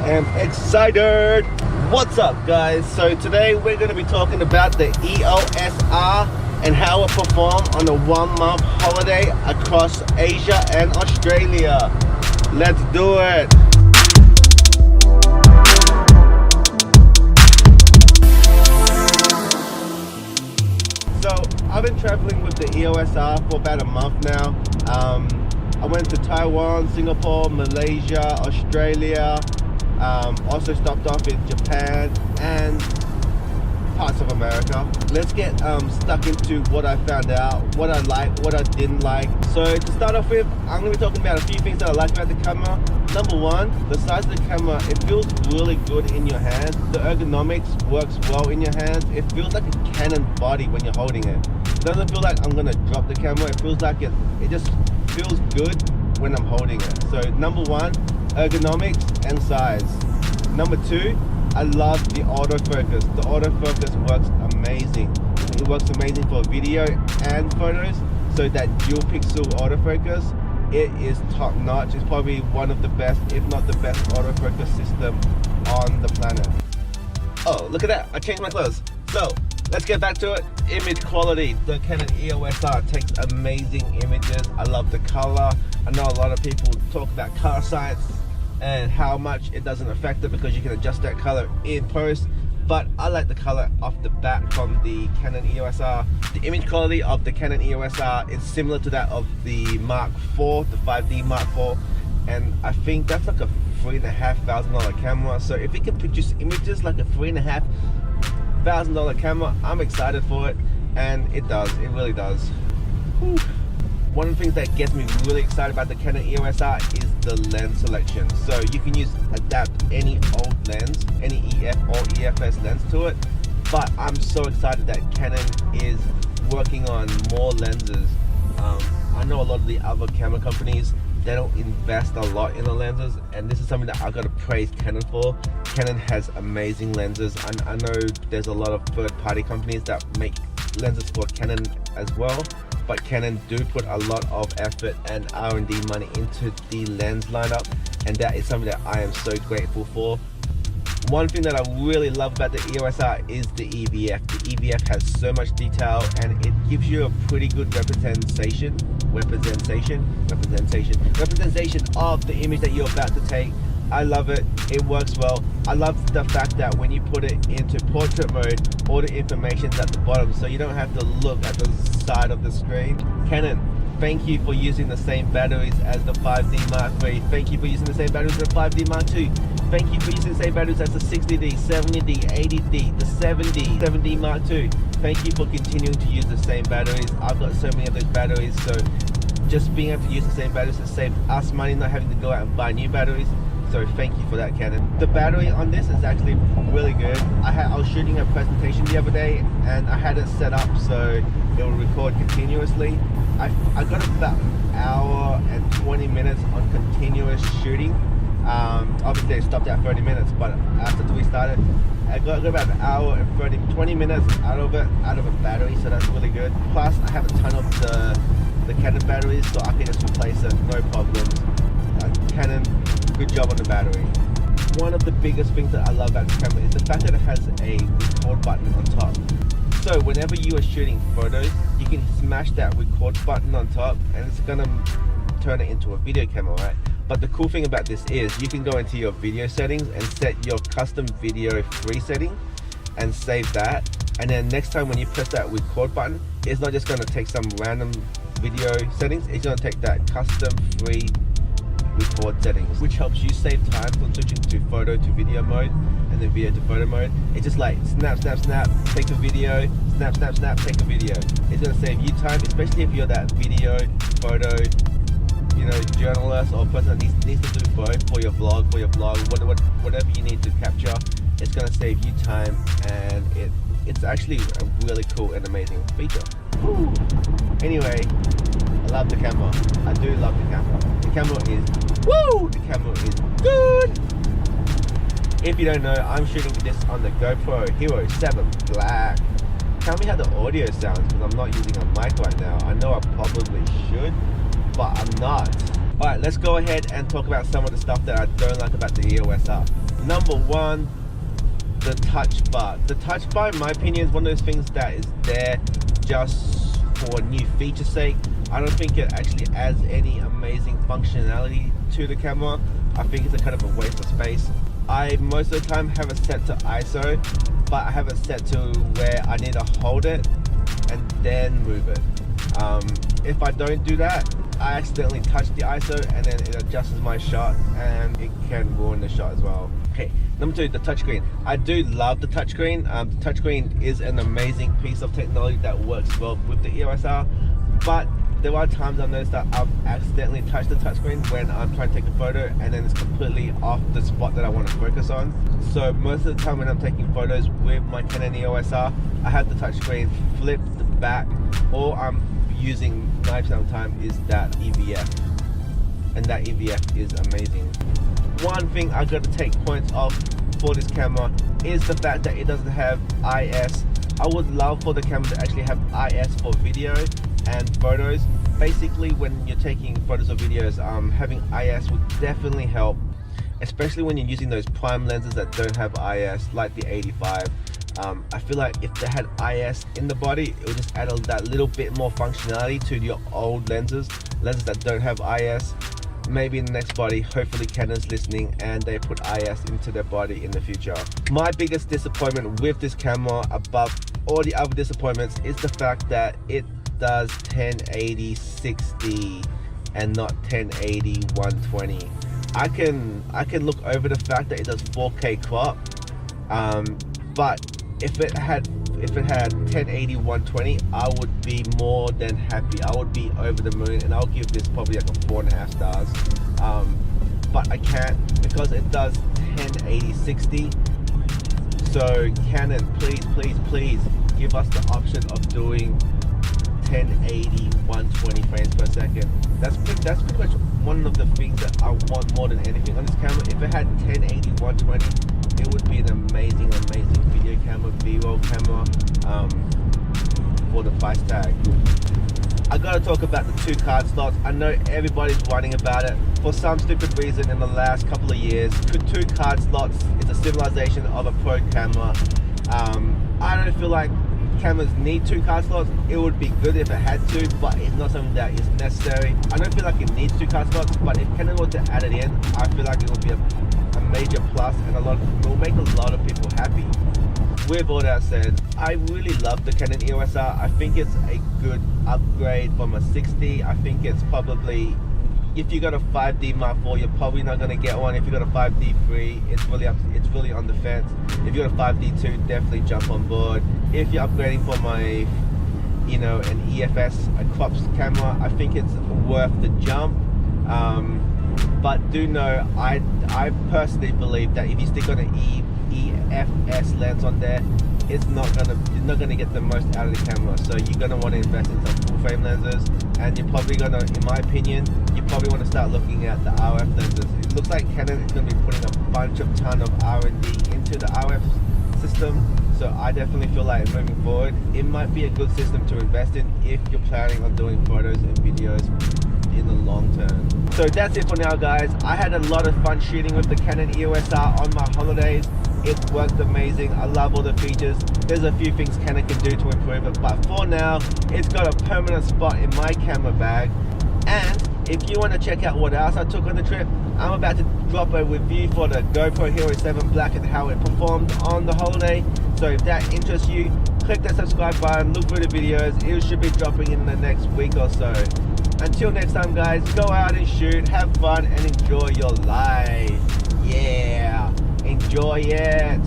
am excited. What's up, guys? So today we're going to be talking about the EOS-R and how it performed on a 1-month holiday across Asia and Australia. Let's do it. So I've been traveling with the EOS-R for about a month now. I went to Taiwan, Singapore, Malaysia, Australia, also stopped off in Japan and parts of America. Let's get stuck into what I found out, what I liked, what I didn't like. So to start off with, I'm going to be talking about a few things that I like about the camera. Number one, the size of the camera, it feels really good in your hand. The ergonomics works well in your hands. It feels like a Canon body when you're holding it. It doesn't feel like I'm going to drop the camera. It feels like it just feels good when I'm holding it. So number one, ergonomics and size. Number two, I love the autofocus. The autofocus works amazing. It works amazing for video and photos. So that dual pixel autofocus, it is top notch. It's probably one of the best, if not the best autofocus system on the planet. Oh, look at that, I changed my clothes. So let's get back to it. Image quality. The Canon EOS-R takes amazing images. I love the color. I know a lot of people talk about color science and how much it doesn't affect it because you can adjust that color in post, but I like the color off the bat from the Canon EOS-R. The image quality of the Canon EOS-R is similar to that of the Mark IV, the 5D Mark IV, and I think that's like a $3,500 camera. So if it can produce images like a $3,500 camera, I'm excited for it, and it does, it really does. Whew. One of the things that gets me really excited about the Canon EOS-R is the lens selection. So you can adapt any old lens, any EF or EFS lens to it. But I'm so excited that Canon is working on more lenses. I know a lot of the other camera companies, they don't invest a lot in the lenses, and this is something that I've got to praise Canon for. Canon has amazing lenses, and I know there's a lot of third-party companies that make lenses for Canon as well. But Canon do put a lot of effort and R&D money into the lens lineup, and that is something that I am so grateful for. One thing that I really love about the EOS-R is the EVF. The EVF has so much detail, and it gives you a pretty good representation of the image that you're about to take. I love it. It works well. I love the fact that when you put it into portrait mode, all the information's at the bottom, so you don't have to look at the side of the screen. Canon, thank you for using the same batteries as the 5D Mark III. Thank you for using the same batteries as the 5D Mark II. Thank you for using the same batteries as the 60D, 70D, 80D, the 7D Mark II. Thank you for continuing to use the same batteries. I've got so many of those batteries, so just being able to use the same batteries has saved us money, not having to go out and buy new batteries. So thank you for that, Canon. The battery on this is actually really good. I was shooting a presentation the other day, and I had it set up so it will record continuously. I got about an hour and 20 minutes on continuous shooting. Obviously it stopped at 30 minutes, but after we started, I got about an hour and 20 minutes out of a battery, so that's really good. Plus I have a ton of the Canon batteries, so I can just replace it, no problems. Canon, good job on the battery. One of the biggest things that I love about the camera is the fact that it has a record button on top. So whenever you are shooting photos, you can smash that record button on top, and it's gonna turn it into a video camera, right? But the cool thing about this is you can go into your video settings and set your custom video free setting and save that. And then next time when you press that record button, it's not just gonna take some random video settings, it's gonna take that custom free record settings, which helps you save time from switching to photo to video mode and then video to photo mode. It's just like snap, snap, snap, take a video, snap, snap, snap, take a video. It's gonna save you time, especially if you're that video, photo, journalist or person that needs to do both for your vlog, whatever you need to capture. It's gonna save you time, and it's actually a really cool and amazing feature. Woo. Anyway, I love the camera. I do love the camera. The camera is The camera is good. If you don't know, I'm shooting this on the GoPro Hero 7 Black. Tell me how the audio sounds, because I'm not using a mic right now. I know I probably should, but I'm not. Alright, let's go ahead and talk about some of the stuff that I don't like about the EOS-R. Number one, the touch bar. The touch bar, in my opinion, is one of those things that is there just for new feature's sake. I don't think it actually adds any amazing functionality to the camera. I think it's a kind of a waste of space. I most of the time have it set to ISO, but I have it set to where I need to hold it and then move it. If I don't do that, I accidentally touch the ISO and then it adjusts my shot and it can ruin the shot as well. Okay, number two, the touchscreen. I do love the touchscreen. The touchscreen is an amazing piece of technology that works well with the EOS-R, but there are times I've noticed that I've accidentally touched the touchscreen when I'm trying to take a photo and then it's completely off the spot that I want to focus on. So most of the time when I'm taking photos with my Canon EOS-R, I have the touchscreen flipped back, or I'm using 90% of the time is that EVF, and that EVF is amazing. One thing I got to take points off for this camera is the fact that it doesn't have IS. I would love for the camera to actually have IS for video and photos. Basically, when you're taking photos or videos, having IS would definitely help, especially when you're using those prime lenses that don't have IS, like the 85. I feel like if they had IS in the body, it would just add that little bit more functionality to your old lenses that don't have IS. Maybe in the next body, hopefully Canon's listening and they put IS into their body in the future. My biggest disappointment with this camera, above all the other disappointments, is the fact that it does 1080 60 and not 1080 120. I can look over the fact that it does 4K crop, but if it had 1080 120, I would be more than happy. I would be over the moon, and I'll give this probably like a 4.5 stars. But I can't, because it does 1080 60. So Canon, please give us the option of doing 1080 120 frames per second. That's pretty much one of the things that I want more than anything on this camera. If it had 1080 120, it would be an amazing video camera, B-roll camera, for the price tag. I gotta talk about the 2 card slots. I know everybody's whining about it. For some stupid reason in the last couple of years, 2 card slots is a civilization of a pro camera. I don't feel like cameras need 2 card slots. It would be good if it had to, but it's not something that is necessary. I don't feel like it needs 2 card slots, but if Canon were to add it in, I feel like it would be a major plus, and it will make a lot of people happy. With all that said, I really love the Canon EOS-R. I think it's a good upgrade from a 60. I think it's probably, if you got a 5D Mark IV, you're probably not going to get one. If you got a 5D III, it's really on the fence. If you got a 5D II, definitely jump on board. If you're upgrading from an EFS, a crops camera, I think it's worth the jump. But do know, I personally believe that if you stick on an EFS lens on there, you're not gonna get the most out of the camera. So you're gonna want to invest in some full frame lenses, and you're probably gonna, in my opinion, you probably want to start looking at the RF lenses. It looks like Canon is gonna be putting a ton of R&D into the RF system. So I definitely feel like moving forward, it might be a good system to invest in if you're planning on doing photos and videos in the long term. So that's it for now, guys. I had a lot of fun shooting with the Canon EOS-R on my holidays. It worked amazing. I love all the features. There's a few things Canon can do to improve it, but for now, it's got a permanent spot in my camera bag. And if you want to check out what else I took on the trip, I'm about to drop a review for the GoPro Hero 7 Black and how it performed on the holiday. So if that interests you, click that subscribe button, look through the videos. It should be dropping in the next week or so. Until next time, guys, go out and shoot, have fun, and enjoy your life. Yeah, enjoy it.